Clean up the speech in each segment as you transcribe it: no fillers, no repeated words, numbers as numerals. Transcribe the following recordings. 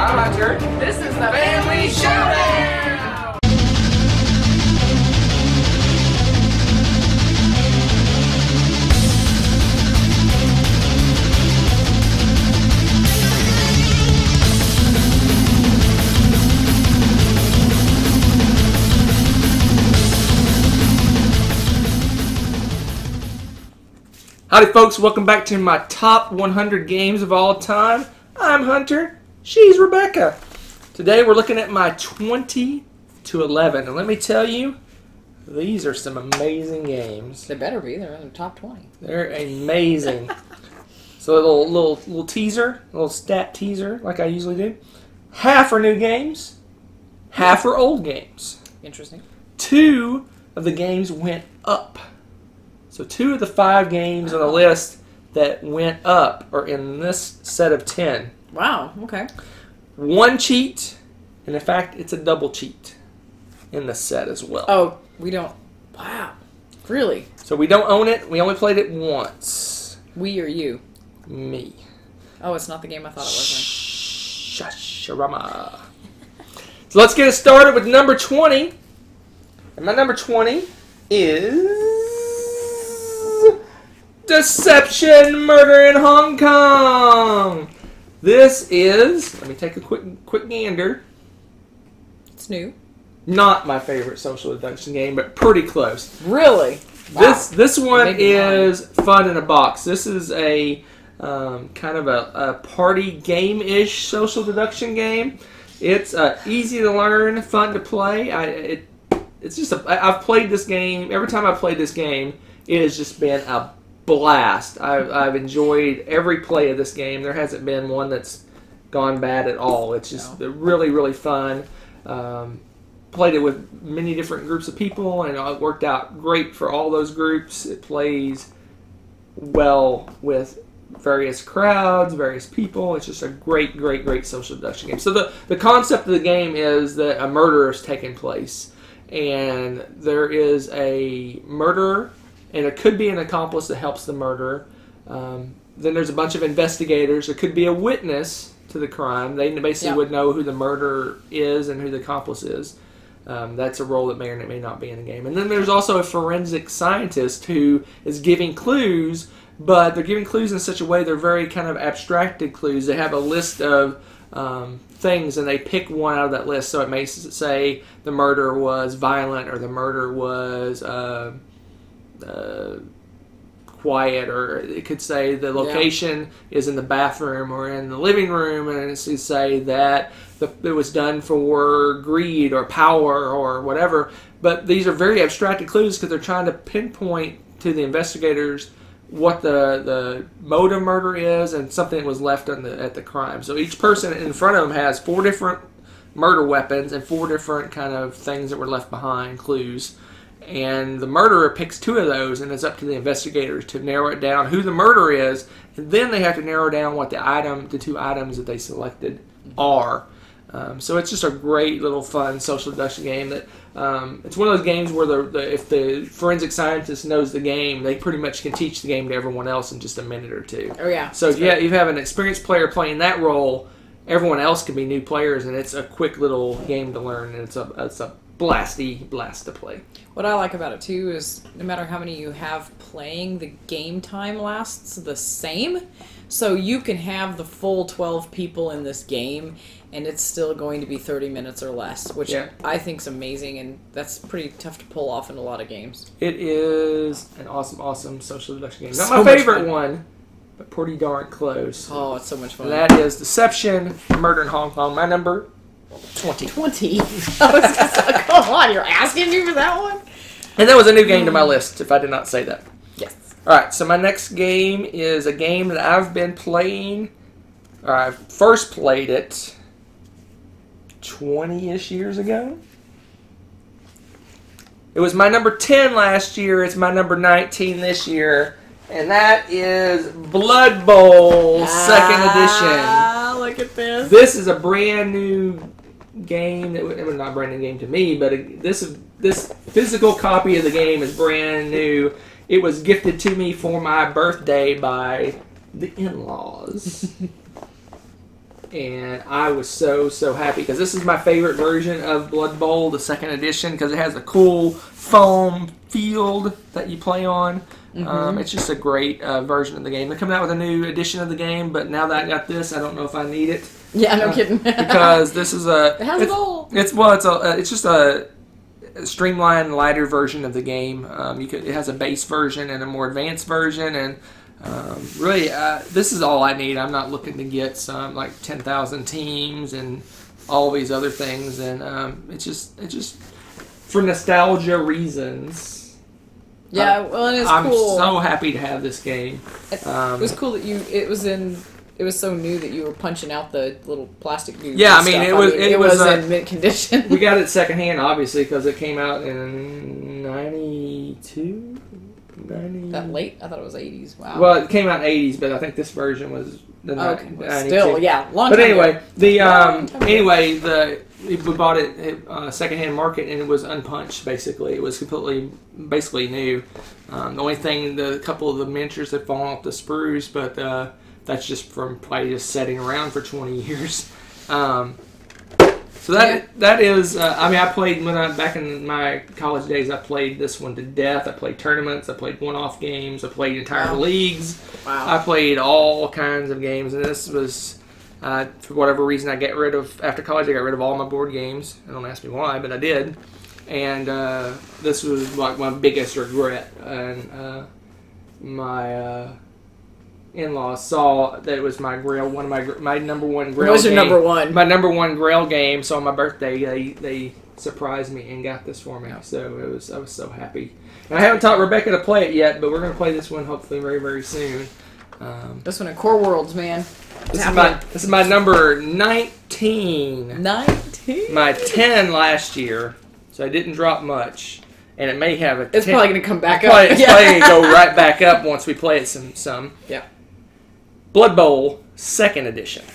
I'm Hunter. This is the Family Showdown! Howdy folks, welcome back to my top 100 games of all time. I'm Hunter, she's Rebecca. Today we're looking at my 20 to 11, and let me tell you, these are some amazing games. They better be, they're in the top 20. They're amazing. So a little teaser, a little stat teaser like I usually do. Half are new games, half are old games. Interesting. 2 of the games went up. So 2 of the 5 games on the list that went up are in this set of 10. Wow, okay. 1 cheat, and in fact, it's a double cheat in the set as well. Oh, we don't... Wow. Really? So we don't own it. We only played it once. We or you? Me. Oh, it's not the game I thought it was Shasharama. So let's get it started with number 20. And my number 20 is... Deception Murder in Hong Kong. This is, let me take a quick gander. It's new. Not my favorite social deduction game, but pretty close. Really? Wow. This one is fun in a box. This is a kind of a party game-ish social deduction game. It's easy to learn, fun to play. I've played this game. Every time I've played this game, it has just been a blast. I've enjoyed every play of this game. There hasn't been one that's gone bad at all. It's just really, really fun. Played it with many different groups of people, and it worked out great for all those groups. It plays well with various crowds, various people. It's just a great, great, great social deduction game. So the concept of the game is that a murder is taking place, and there is a murderer, and it could be an accomplice that helps the murderer. Then there's a bunch of investigators. There could be a witness to the crime. They basically would know who the murderer is and who the accomplice is. That's a role that may or may not be in the game. And then there's also a forensic scientist who is giving clues, but they're giving clues in such a way they're very kind of abstracted clues. They have a list of things, and they pick one out of that list. So it may say the murder was violent, or the murder was... quiet, or it could say the location is in the bathroom or in the living room, and it could say that it was done for greed or power or whatever. But these are very abstracted clues because they're trying to pinpoint to the investigators what the mode of murder is and something that was left at the crime. So each person in front of them has 4 different murder weapons and 4 different kind of things that were left behind, clues. And the murderer picks 2 of those, and it's up to the investigators to narrow it down who the murderer is, and then they have to narrow down what the 2 items that they selected are. So it's just a great little fun social deduction game. That it's one of those games where if the forensic scientist knows the game, they pretty much can teach the game to everyone else in just a minute or 2. Oh yeah. So you have an experienced player playing that role. Everyone else can be new players, and it's a quick little game to learn, and it's a blast to play. What I like about it too is no matter how many you have playing, the game time lasts the same. So you can have the full 12 people in this game, and it's still going to be 30 minutes or less, which I think is amazing, and that's pretty tough to pull off in a lot of games. It is an awesome social deduction game. Not my favorite one, but pretty darn close. Oh, it's so much fun. And that is Deception Murder in Hong Kong. My number 20. 20? Come on, you're asking me for that one? And that was a new game to my list, if I did not say that. Yes. Alright, so my next game is a game that I've been playing. I first played it 20-ish years ago. It was my number 10 last year. It's my number 19 this year. And that is Blood Bowl 2nd Edition. Look at this. This is a brand new game. It was not a brand new game to me, but this physical copy of the game is brand new. It was gifted to me for my birthday by the in-laws. and I was so happy because this is my favorite version of Blood Bowl, the second edition, because it has a cool foam field that you play on. It's just a great version of the game. They're coming out with a new edition of the game, but now that I got this, I don't know if I need it. Yeah, no kidding. Because this is a... It has a bowl. It's just a streamlined, lighter version of the game. It has a base version and a more advanced version, and really, this is all I need. I'm not looking to get some like 10,000 teams and all these other things, and it's just for nostalgia reasons. Yeah, well, and it's cool. I'm so happy to have this game. It was cool that it was so new that you were punching out the little plastic dudes. Yeah, and I mean, stuff. it was in mint condition. We got it secondhand, obviously, because it came out in 92? 90... That late? I thought it was 80s. Wow. Well, it came out in 80s, but I think this version was the 92. Still, yeah, long but time anyway, ago. we bought it secondhand market, and it was unpunched. Basically, it was basically new. The only thing, a couple of the miniatures had fallen off the sprues, but that's just from probably just sitting around for 20 years. So that is. I played back in my college days. I played this one to death. I played tournaments. I played one-off games. I played entire leagues. Wow. I played all kinds of games, and this was. For whatever reason, after college, I got rid of all my board games. Don't ask me why, but I did. And this was like my biggest regret. And my in-laws saw that it was my Grail, one of my number one Grail. What was your number one? My number one Grail game. So on my birthday, they surprised me and got this for me. So I was so happy. And I haven't taught Rebecca to play it yet, but we're going to play this one hopefully very, very soon. This one in Core Worlds, man. This is my number 19. 19? My 10 last year, so I didn't drop much. And it may have a 10. It's probably going to come back up. It's probably going to go right back up once we play it some. Yeah. Blood Bowl, second edition.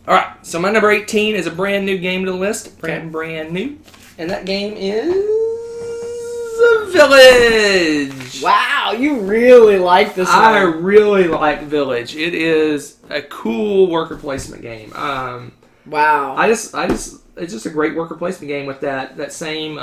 Alright, so my number 18 is a brand new game to the list. Brand new. And that game is... Village. Wow, you really like this one. I really like Village. It is a cool worker placement game. Wow. It's just a great worker placement game with that same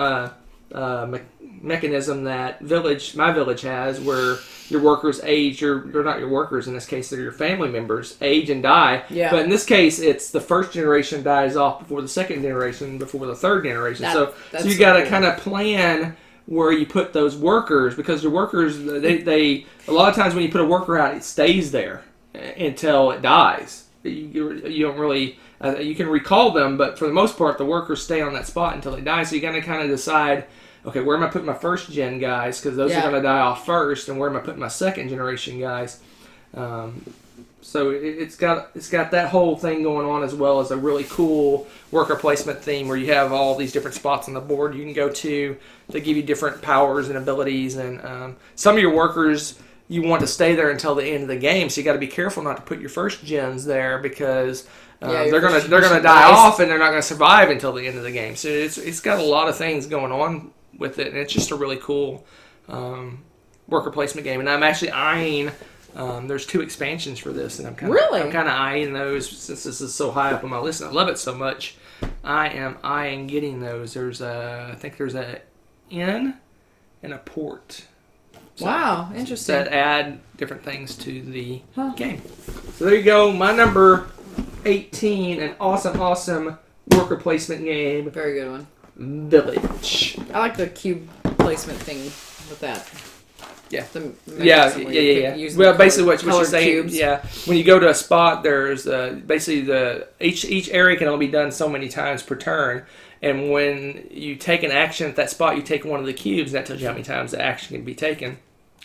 mechanism that my village has, where your workers age. They're not your workers in this case; they're your family members age and die. Yeah. But in this case, it's the first generation dies off before the second generation, before the third generation. So you got to kind of plan where you put those workers, because the workers, they a lot of times when you put a worker out, it stays there until it dies. You don't really, you can recall them, but for the most part, the workers stay on that spot until they die. So you got to kind of decide, okay, where am I putting my first gen guys, because those are going to die off first, and where am I putting my second generation guys? So it's got that whole thing going on, as well as a really cool worker placement theme where you have all these different spots on the board you can go to. They give you different powers and abilities, and some of your workers you want to stay there until the end of the game. So you got to be careful not to put your first gens there, because they're gonna die off and they're not gonna survive until the end of the game. So it's got a lot of things going on with it, and it's just a really cool worker placement game. And I'm actually eyeing. There's 2 expansions for this, and I'm kind of eyeing those since this is so high up on my list and I love it so much. I am eyeing getting those. I think there's a inn and a port. So, wow, interesting. That add different things to the game. So there you go. My number 18, an awesome worker placement game. Very good one. Village. I like the cube placement thing with that. Yeah. Yeah. Well, basically what she's saying, cubes. when you go to a spot, there's basically each area can only be done so many times per turn, and when you take an action at that spot, you take one of the cubes, and that tells you how many times the action can be taken.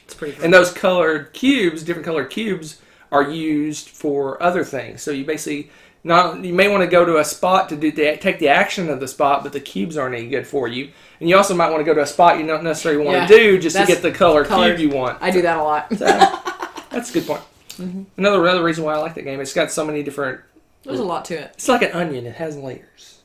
It's pretty cool. And those different colored cubes, are used for other things. So you basically you may want to go to a spot to take the action of the spot, but the cubes aren't any good for you. And you also might want to go to a spot you don't necessarily want to do just to get the colored cube you want. I do that a lot. So, that's a good point. Mm-hmm. Another reason why I like that game, it's got so many different... There's a lot to it. It's like an onion. It has layers.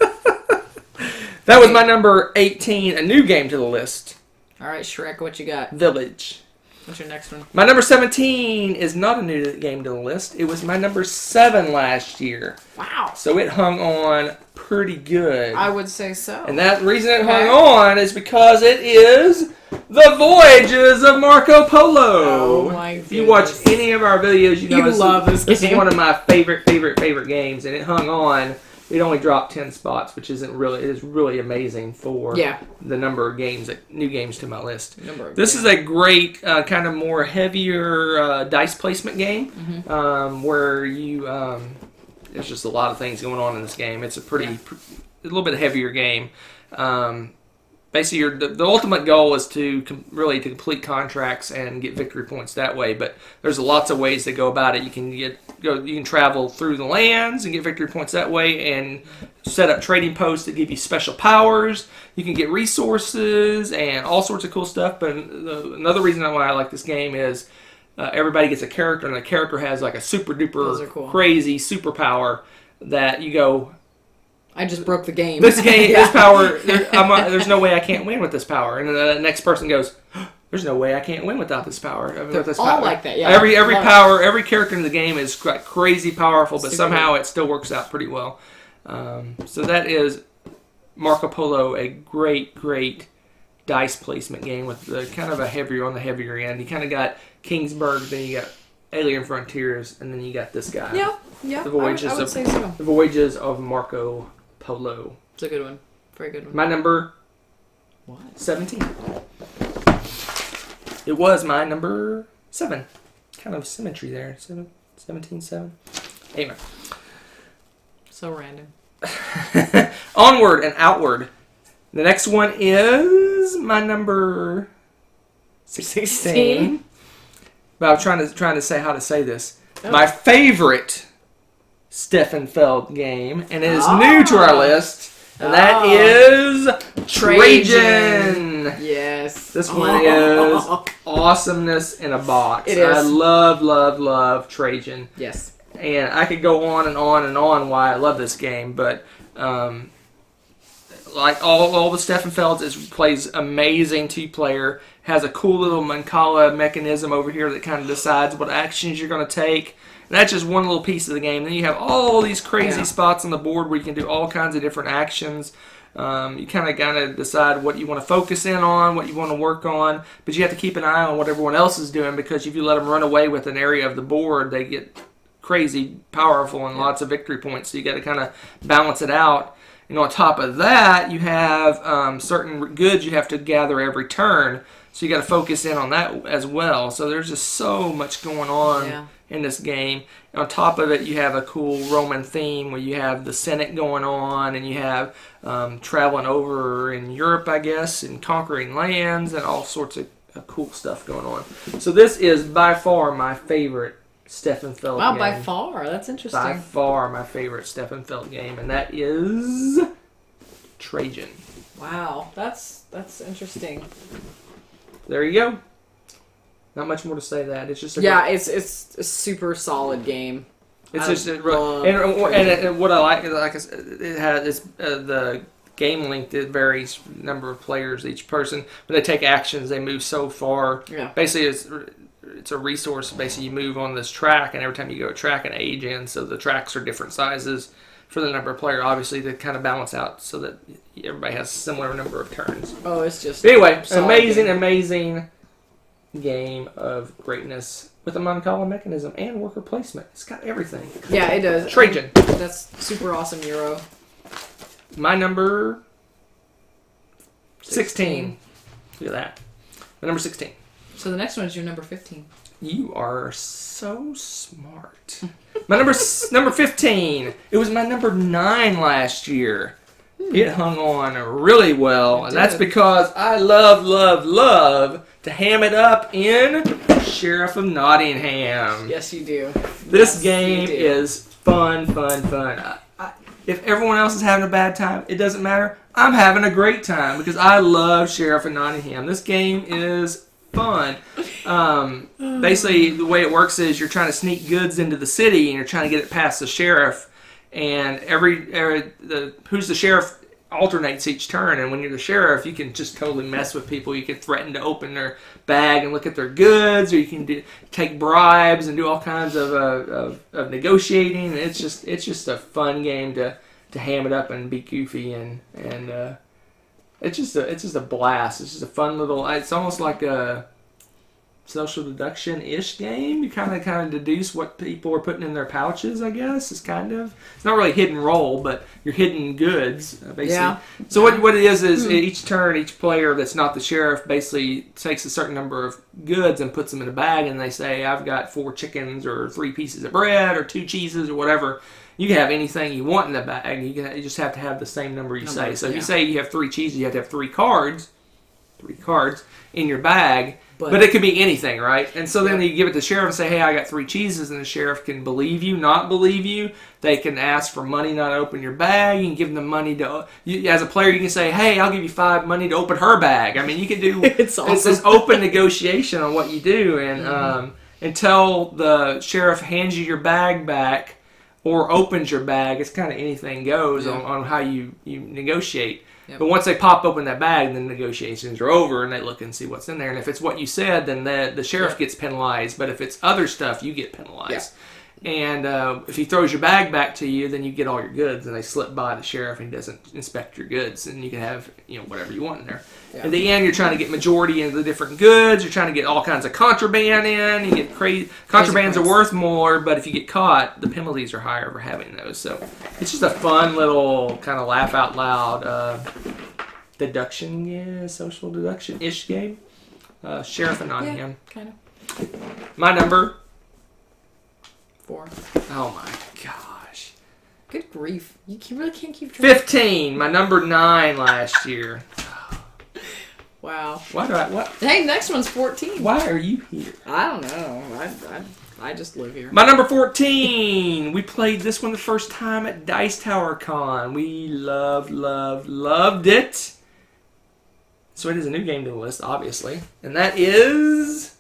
Oh my gosh. That was my number 18, a new game to the list. All right, Shrek, what you got? Village. What's your next one? My number 17 is not a new game to the list. It was my number 7 last year. Wow. So it hung on pretty good. I would say so. And that reason it hung on is because it is The Voyages of Marco Polo. Oh my goodness. If you watch any of our videos, you know You love this this is game. one of my favorite games, and it hung on. It only dropped 10 spots, which is really amazing for the number of games, new games to my list. This is a great kind of more heavier dice placement game where you there's just a lot of things going on in this game. It's a little bit heavier game. Basically, the ultimate goal is to complete contracts and get victory points that way. But there's lots of ways to go about it. You can travel through the lands and get victory points that way, and set up trading posts that give you special powers. You can get resources and all sorts of cool stuff. But another reason why I like this game is everybody gets a character, and the character has like a super duper crazy superpower that you go, I just broke the game. This power, there's no way I can't win with this power. And then the next person goes, there's no way I can't win without this power. They're all like that, yeah. Every power, every character in the game is crazy powerful, but somehow it still works out pretty well. So that is Marco Polo, a great dice placement game with kind of on the heavier end. You kind of got Kingsburg, then you got Alien Frontiers, and then you got this guy. Yeah. The Voyages of Marco Polo. It's a good one. Very good one. My number 17. It was my number 7. Kind of symmetry there. 17, 7. Anyway. So random. Onward and Outward. The next one is my number 16. But I was trying to say how to say this. Oh. My favorite Stefan Feld game, and it is new to our list, and that is Trajan. Yes. This one is awesomeness in a box. It is. I love Trajan. Yes. And I could go on and on and on why I love this game, but like all the Stefan Felds, plays amazing two-player, has a cool little Mancala mechanism over here that kind of decides what actions you're going to take. And that's just one little piece of the game. Then you have all these crazy spots on the board where you can do all kinds of different actions. You kind of decide what you want to focus in on, what you want to work on, but you have to keep an eye on what everyone else is doing, because if you let them run away with an area of the board, they get crazy powerful and lots of victory points. So you got to kind of balance it out. And on top of that, you have certain goods you have to gather every turn. So you got to focus in on that as well. So there's just so much going on in this game. And on top of it, you have a cool Roman theme where you have the Senate going on, and you have traveling over in Europe, I guess, and conquering lands and all sorts of cool stuff going on. So this is by far my favorite Stefan Feld game. Wow, by far. That's interesting. By far my favorite Stefan Feld game, and that is Trajan. Wow, that's interesting. There you go. Not much more to say. That it's just it's a super solid game. It's and what I like I said, it has the game length. It varies number of players each person. When they take actions, they move so far. Yeah. Basically, it's a resource. Basically, you move on this track, and every time you go a track, an age in. So the tracks are different sizes for the number of players, obviously, to kind of balance out so that everybody has a similar number of turns. Oh, it's just anyway, amazing game of greatness with a Mancala mechanism and worker placement. It's got everything. Yeah, it does. Trajan. That's super awesome, Euro. My number 16. Look at that. My number 16. So the next one is your number 15. You are so smart. My number 15. It was my number 9 last year. It hung on really well, and that's because I love to ham it up in Sheriff of Nottingham. Yes, you do. This game is fun. If everyone else is having a bad time, it doesn't matter. I'm having a great time because I love Sheriff of Nottingham. This game is fun. Basically, the way it works is you're trying to sneak goods into the city, and you're trying to get it past the sheriff. And who's the sheriff alternates each turn, and when you're the sheriff, you can just totally mess with people. You can threaten to open their bag and look at their goods, or you can take bribes and do all kinds of negotiating. It's just a fun game to ham it up and be goofy, and it's just a blast. It's just a fun little. It's almost like a social deduction-ish game. You kind of deduce what people are putting in their pouches, I guess. It's not really hidden roll, but you're hidden goods, basically. Yeah. So what it is each turn, each player that's not the sheriff basically takes a certain number of goods and puts them in a bag, and they say, I've got 4 chickens or 3 pieces of bread or 2 cheeses or whatever. You can have anything you want in the bag. You just have to have the same number you say. So if you say you have 3 cheeses, you have to have 3 cards in your bag. But it could be anything, right? And so then you give it to the sheriff and say, hey, I got 3 cheeses, and the sheriff can believe you, not believe you. They can ask for money not to open your bag. You can give them money to... as a player, you can say, hey, I'll give you 5 money to open her bag. I mean, you can do... It's this open negotiation on what you do. And until the sheriff hands you your bag back or opens your bag, it's kind of anything goes on how you negotiate. Yep. But once they pop open that bag, then negotiations are over, and they look and see what's in there. And if it's what you said, then the sheriff gets penalized. But if it's other stuff, you get penalized. Yeah. And if he throws your bag back to you, then you get all your goods, and they slip by the sheriff, and he doesn't inspect your goods, and you can have whatever you want in there. Yeah. In the end, you're trying to get majority of the different goods. You're trying to get all kinds of contraband in. You get crazy. Contrabands are worth more, but if you get caught, the penalties are higher for having those. So it's just a fun little kind of laugh out loud social deduction-ish game. Sheriff of Nottingham. Yeah, kind of. My number 4. Oh my gosh. Good grief. You really can't keep track. 15. My number 9 last year. Wow. What? Hey, next one's 14. Why are you here? I don't know. I just live here. My number 14. We played this one the first time at Dice Tower Con. We loved it. So it is a new game to the list, obviously. And that is...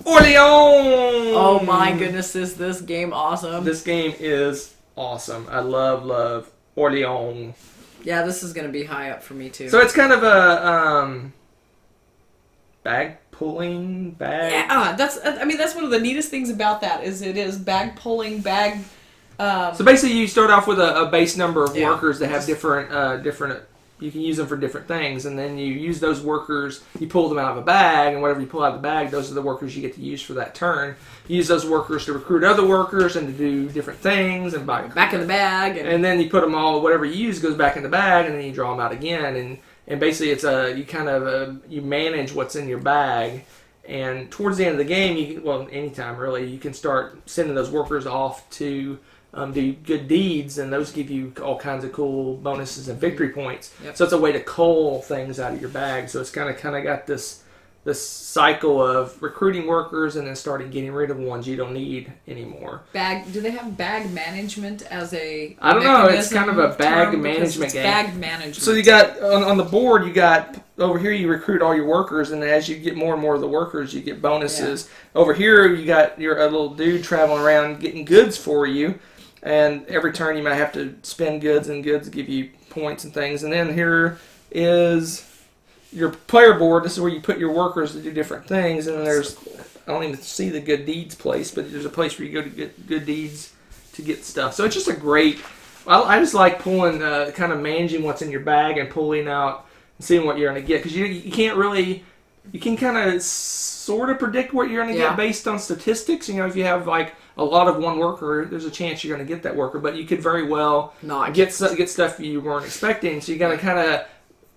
Orleans! Oh my goodness, is this game awesome. This game is awesome. I love Orleans. Yeah, this is going to be high up for me, too. So it's kind of a bag pulling, Yeah, that's one of the neatest things about that, is it is bag pulling, bag... So basically you start off with a base number of workers that have different... You can use them for different things, and then you use those workers, you pull them out of a bag, and whatever you pull out of the bag, those are the workers you get to use for that turn. You use those workers to recruit other workers and to do different things. And back in the bag. And then you put them all, whatever you use goes back in the bag, and then you draw them out again. And basically it's you manage what's in your bag. And towards the end of the game, anytime really, you can start sending those workers off to... do good deeds, and those give you all kinds of cool bonuses and victory points. Yep. So it's a way to cull things out of your bag. So it's kind of got this cycle of recruiting workers and then starting getting rid of ones you don't need anymore. Do they have bag management as a? I don't know. It's kind of a bag management game. Bag management. So you got on the board. You got over here. You recruit all your workers, and as you get more and more of the workers, you get bonuses. Yeah. Over here, you got a little dude traveling around getting goods for you. And every turn you might have to spend goods, and goods give you points and things. And then here is your player board. This is where you put your workers to do different things. And there's, I don't even see the good deeds place, but there's a place where you go to get good deeds to get stuff. So it's just a great, I just like pulling, kind of managing what's in your bag and pulling out and seeing what you're going to get. Because you can't really, you can kind of sort of predict what you're going to get based on statistics. If you have like a lot of one worker, there's a chance you're going to get that worker, but you could very well not get stuff you weren't expecting. So you got to kind of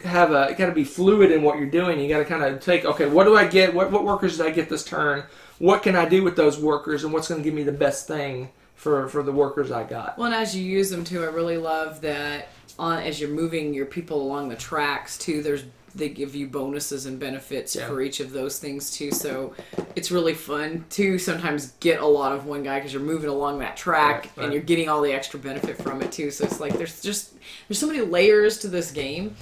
got to be fluid in what you're doing. You got to kind of take, okay, what do I get? What workers did I get this turn? What can I do with those workers, and what's going to give me the best thing for the workers I got? Well, and as you use them too, I really love that as you're moving your people along the tracks too, they give you bonuses and benefits for each of those things too. So it's really fun to sometimes get a lot of one guy because you're moving along that track and you're getting all the extra benefit from it too. So it's like there's so many layers to this game.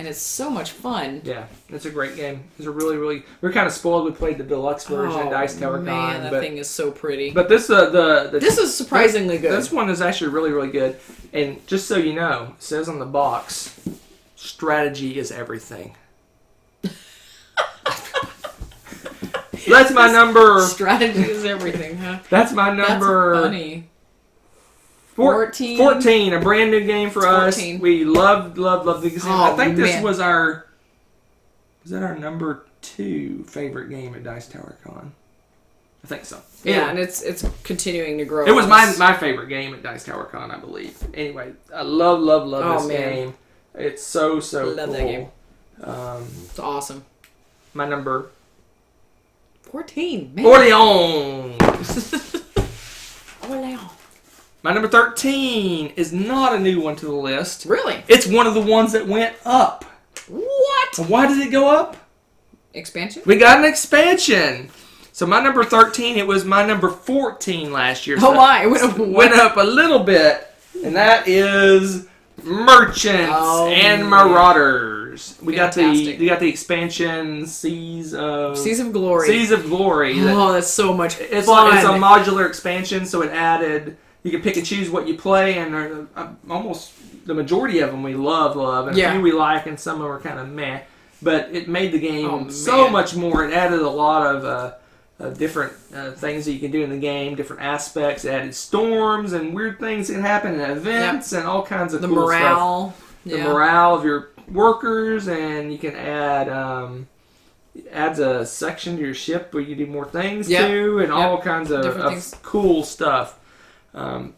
and it's so much fun. Yeah, it's a great game. It's a really. We're kind of spoiled. We played the deluxe version, Dice Tower Con. Man, that thing is so pretty. But this this is surprisingly good. This one is actually really good. And just so you know, it says on the box, strategy is everything. That's my number. Strategy is everything, huh? That's my number. That's funny. 14. 14, a brand new game for us. 14. We loved the game. I think this was our number 2 favorite game at Dice Tower Con? I think so. Yeah, and it's continuing to grow. It was my favorite game at Dice Tower Con, I believe. Anyway, I love this game. It's so love cool. That game. It's awesome. My number 14. Man. Orleans. My number 13 is not a new one to the list. Really? It's one of the ones that went up. What? Why did it go up? Expansion? We got an expansion. So my number 13, it was my number 14 last year. So why? It went up a little bit. And that is Merchants and Marauders. We got the expansion Seas of Glory. Seas of Glory. That's so much fun. It's a modular expansion, so it added. You can pick and choose what you play, and almost the majority of them we love, and a few we like, and some of them are kind of meh. But it made the game so much more. It added a lot of different things that you can do in the game, different aspects. It added storms and weird things that can happen, and events, and all kinds of cool stuff. The morale of your workers, and you can add adds a section to your ship where you do more things too, and all kinds of cool stuff.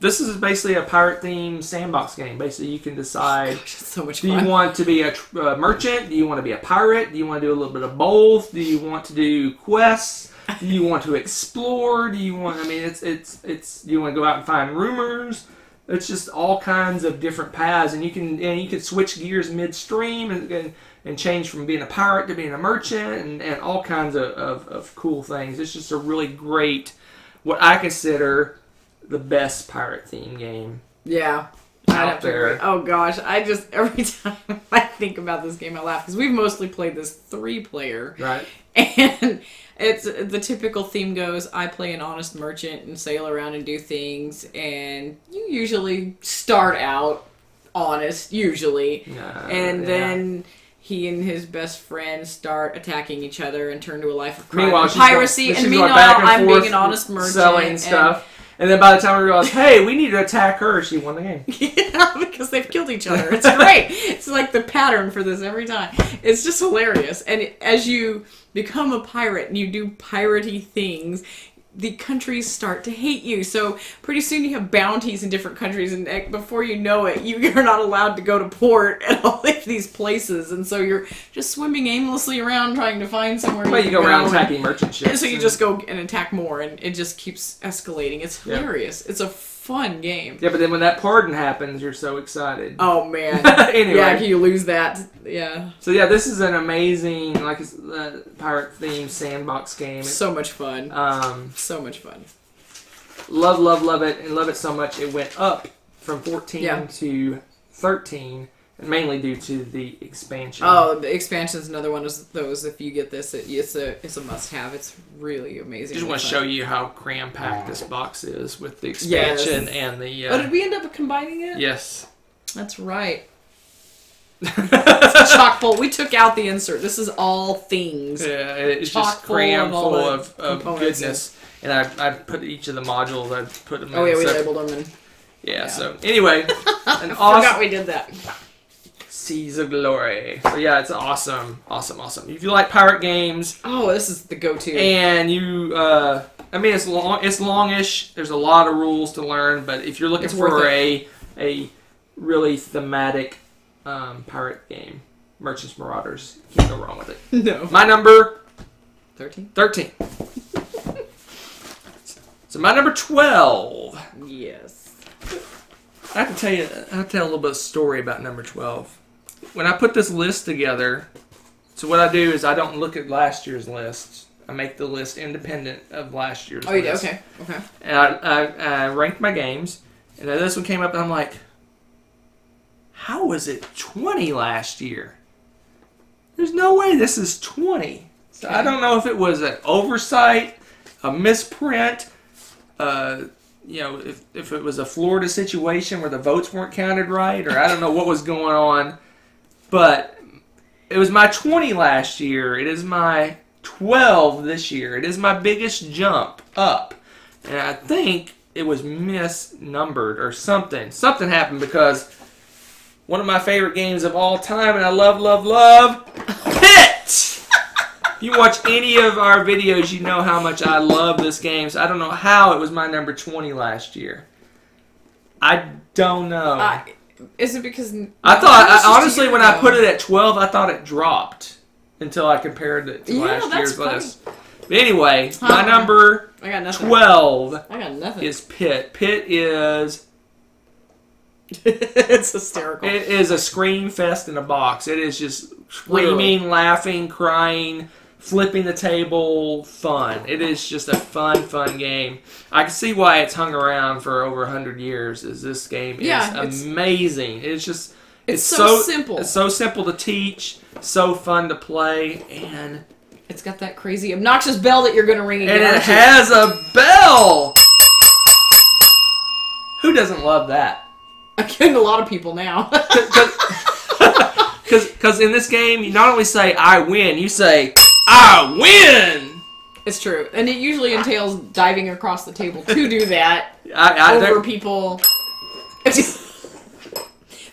This is basically a pirate-themed sandbox game. Basically, you can decide, so much fun. Do you want to be a merchant? Do you want to be a pirate? Do you want to do a little bit of both? Do you want to do quests? Do you want to explore? Do you want, do you want to go out and find rumors? It's just all kinds of different paths, and you can switch gears midstream and change from being a pirate to being a merchant, and all kinds of cool things. It's just a really great, what I consider the best pirate theme game. Yeah. Out there. Oh gosh, every time I think about this game I laugh, because we've mostly played this 3-player. Right. And it's the typical theme goes, I play an honest merchant and sail around and do things, and you usually start out honest, usually. Then he and his best friend start attacking each other and turn to a life of crime and piracy, and meanwhile I'm being an honest merchant. Selling stuff. And then by the time we realize, hey, we need to attack her, she won the game. Yeah, because they've killed each other. It's great. It's like the pattern for this every time. It's just hilarious. And as you become a pirate and you do piratey things, the countries start to hate you. So pretty soon you have bounties in different countries, and before you know it, you're not allowed to go to port at all of these places. And so you're just swimming aimlessly around trying to find somewhere you go around attacking merchant ships. And so you just go and attack more, and it just keeps escalating. It's hilarious. It's a fun game. Yeah, but then when that pardon happens, you're so excited. Oh, man. Anyway. Yeah, you lose that. Yeah. So, yeah, this is an amazing, pirate-themed sandbox game. So much fun. So much fun. Love it, and love it so much. It went up from 14 to 13, mainly due to the expansion. Oh, the expansion is another one of those. If you get this, it's a must-have. It's really amazing. Just want to show you how cram-packed this box is with the expansion and the... Oh, did we end up combining it? Yes. That's right. It's chock full. We took out the insert. This is all things. Yeah, it's just cram full of goodness. And I put each of the modules, I put them in. Oh, yeah, we labeled them. Yeah, so anyway. I forgot we did that. Seas of Glory. So yeah, it's awesome. If you like pirate games, this is the go-to. And you, it's longish. There's a lot of rules to learn, but if you're looking for a really thematic pirate game, Merchants Marauders, can't go wrong with it. No. My number 13. So my number 12. Yes. I have to tell a little bit of story about number 12. When I put this list together, so what I do is I don't look at last year's list. I make the list independent of last year's list. Oh, you do? Okay. And I ranked my games, and then this one came up, and I'm like, how was it 20 last year? there's no way this is 20. So I don't know if it was an oversight, a misprint, if it was a Florida situation where the votes weren't counted right, or I don't know what was going on. But it was my 20 last year. It is my 12 this year. It is my biggest jump up. And I think it was misnumbered or something. Something happened because one of my favorite games of all time, and I love, Pit! If you watch any of our videos, you know how much I love this game. So I don't know how it was my number 20 last year. I don't know. Is it because... honestly, when I put it at 12, I thought it dropped until I compared it to last year's list. But anyway, my number 12 is Pit. Pit is... It's hysterical. It is a scream fest in a box. It is just screaming, laughing, crying, flipping the table, fun. It is just a fun game. I can see why it's hung around for over 100 years. This game is amazing. It's so simple. It's so simple to teach, so fun to play, and it's got that crazy obnoxious bell that you're going to ring again. And it has a bell. Who doesn't love that? I'm getting a lot of people now. Because in this game, you not only say, I win, you say, I win! It's true. And it usually entails diving across the table to do that. Over people.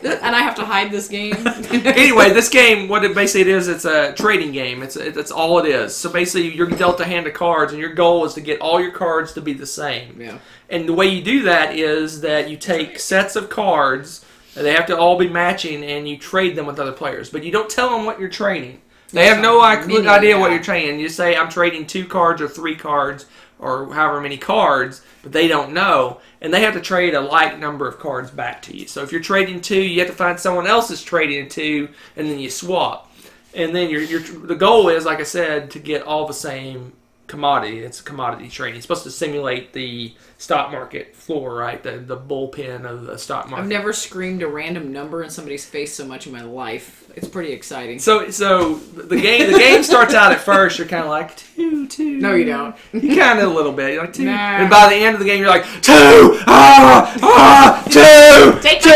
And I have to hide this game. Anyway, this game, what it basically is, it's a trading game. It's all it is. So basically, you're dealt a hand of cards, and your goal is to get all your cards to be the same. Yeah. And the way you do that is that you take sets of cards, they have to all be matching, and you trade them with other players. But you don't tell them what you're trading. They have no idea what you're trading. You say, I'm trading 2 cards or 3 cards or however many cards, but they don't know. And they have to trade a like number of cards back to you. So if you're trading 2, you have to find someone else is trading 2, and then you swap. And then the goal is, like I said, to get all the same commodity. It's a commodity trading. It's supposed to simulate the stock market floor, right? The bullpen of the stock market. I've never screamed a random number in somebody's face so much in my life. It's pretty exciting. So the game starts out at first, you're kind of like 2. No, you don't. You kind of a little bit. You're like 2. Nah. And by the end of the game, you're like 2. 2. Take 2.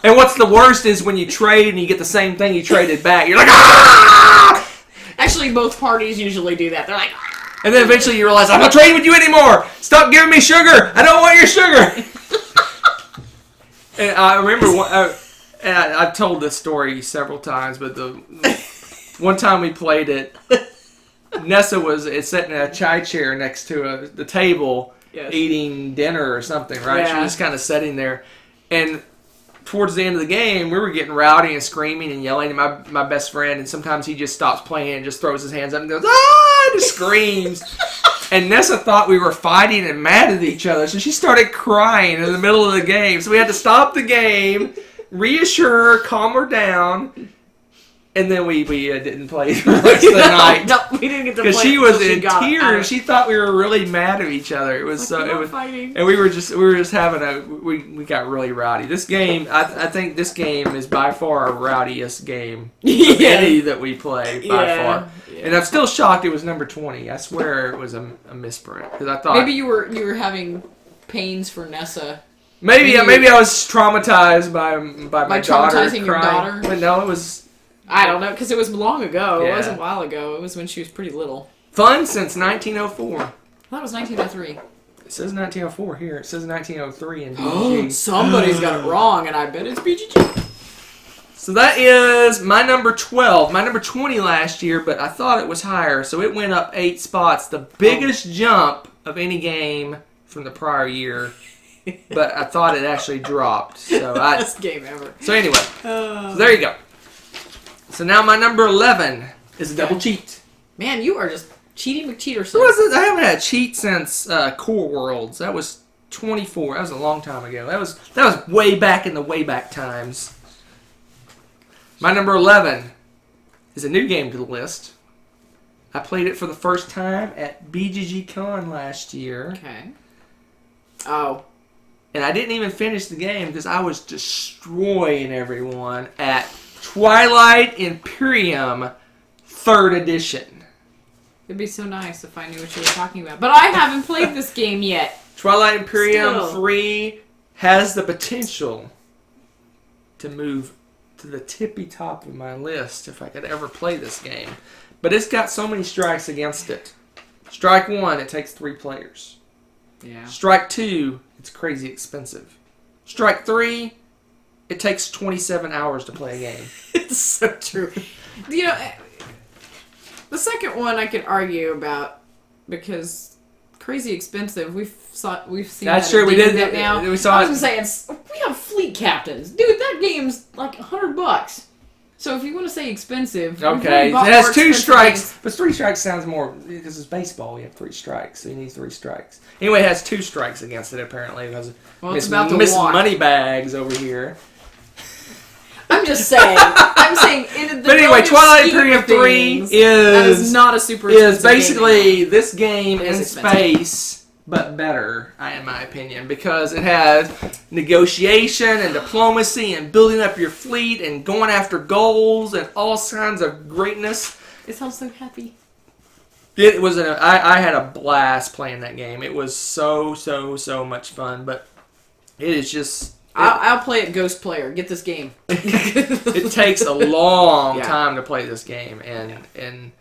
And what's the worst is when you trade and you get the same thing you traded back. You're like, ah! Actually, both parties usually do that. They're like, and then eventually you realize, I'm not trading with you anymore. Stop giving me sugar. I don't want your sugar. And I remember, and I've told this story several times, but the one time we played it, Nessa was sitting in a chai chair next to the table, eating dinner or something, right? She was just kind of sitting there. And towards the end of the game, we were getting rowdy and screaming and yelling at my best friend, and sometimes he just stops playing and just throws his hands up and goes, ah, and just screams. And Nessa thought we were fighting and mad at each other, so she started crying in the middle of the game. So we had to stop the game, reassure her, calm her down, and then we didn't play the rest of the night. No, we didn't get to play because she was in tears. She thought we were really mad at each other. It was fighting. And we were just having we got really rowdy. This game, I think this game is by far our rowdiest game of any that we play by far. Yeah. And I'm still shocked it was number 20. I swear it was a misprint because I thought maybe you were having pains for Nessa. Maybe I was traumatized by my daughter traumatizing your crying. daughter. But no, it was. I don't know, because it was long ago. Yeah. It wasn't a while ago. It was when she was pretty little. Fun since 1904. I thought it was 1903. It says 1904 here. It says 1903 in BGG. Somebody's got it wrong, and I bet it's BGG. So that is my number 12. My number 20 last year, but I thought it was higher, so it went up 8 spots. The biggest jump of any game from the prior year, but I thought it actually dropped. So Best game ever. So anyway, so there you go. So now my number 11 is a double cheat. Man, you are just cheating with cheaters. I haven't had a cheat since Core Worlds. That was 24. That was a long time ago. That was way back in the way back times. My number 11 is a new game to the list. I played it for the first time at BGG Con last year. Okay. Oh. and I didn't even finish the game because I was destroying everyone at Twilight Imperium 3rd edition. It'd be so nice if I knew what you were talking about. But I haven't played this game yet. Twilight Imperium Still. 3 has the potential to move to the tippy top of my list if I could ever play this game. But it's got so many strikes against it. Strike 1, it takes 3 players. Yeah. Strike 2, it's crazy expensive. Strike 3, it takes 27 hours to play a game. It's so true. You know, the second one I could argue about because crazy expensive. We've seen That's that true. We did that now. We saw I was gonna say we have fleet captains, dude. That game's like $100. So if you want to say expensive, Okay, it we've has bought 2 more strikes, expensive but 3 strikes sounds more, because it's baseball, you have 3 strikes, so you need 3 strikes. Anyway, it has 2 strikes against it, apparently, because Well, it's about to Miss walk. Moneybags over here. I'm just saying. I'm saying. In the But anyway, relative Twilight scheme Imperium of 3 things, that is not a super is expensive game basically this game It in is expensive. space, but better, in my opinion, because it has negotiation and diplomacy and building up your fleet and going after goals and all kinds of greatness. It sounds so happy. It was I had a blast playing that game. It was so much fun, but it is just... I'll play it Ghost Player. Get this game. It takes a long Yeah. time to play this game, and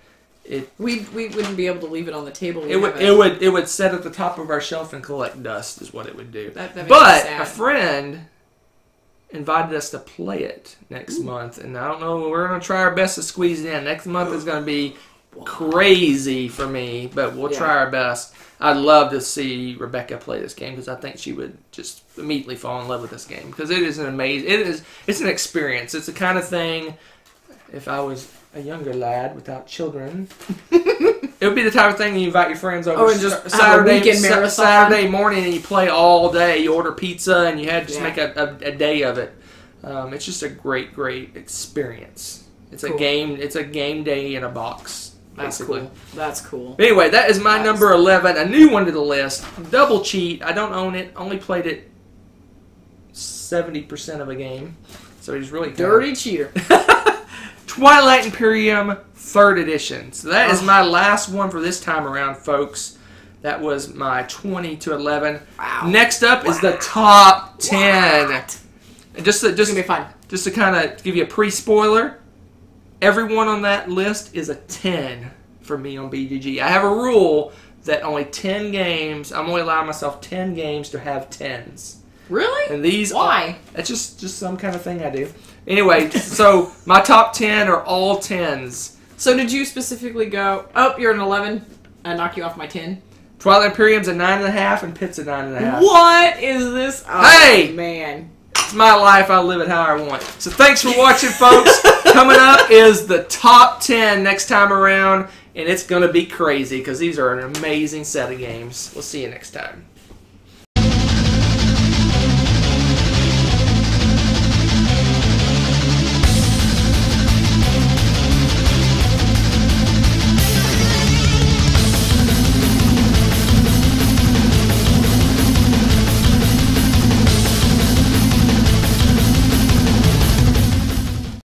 We wouldn't be able to leave it on the table. it would sit at the top of our shelf and collect dust is what it would do. That makes me But sad. a friend invited us to play it next month, and I don't know. We're gonna try our best to squeeze it in. Next month is gonna be crazy for me, but we'll try our best. I'd love to see Rebecca play this game because I think she would just immediately fall in love with this game because it is an amazing. It's an experience. It's the kind of thing. If I was a younger lad without children, it would be the type of thing you invite your friends over. Oh, and just have a weekend marathon. Saturday morning, and you play all day. You order pizza, and you had just make a day of it. It's just a great experience. It's Cool. a game. It's a game day in a box. That's Basically. cool. That's cool. But anyway, that is my That's number 11. A new one to the list. Double Cheat. I don't own it. Only played it 70% of a game. So he's really Dirty cheater. Twilight Imperium 3rd edition. So that is my last one for this time around, folks. That was my 20 to 11. Wow. Next up is the top 10. And just It's gonna be fun. just to kind of give you a pre-spoiler, everyone on that list is a 10 for me on BGG. I have a rule that only 10 games, I'm only allowing myself 10 games to have 10s. Really? And these Why? That's just some kind of thing I do. Anyway, so my top 10 are all 10s. So did you specifically go, oh, you're an 11, I knock you off my 10? Twilight Imperium's a 9.5 and Pitt's a 9.5. What is this? Oh, Hey! man. It's my life. I live it how I want. So thanks for watching, folks. Coming up is the top 10 next time around, and it's going to be crazy because these are an amazing set of games. We'll see you next time.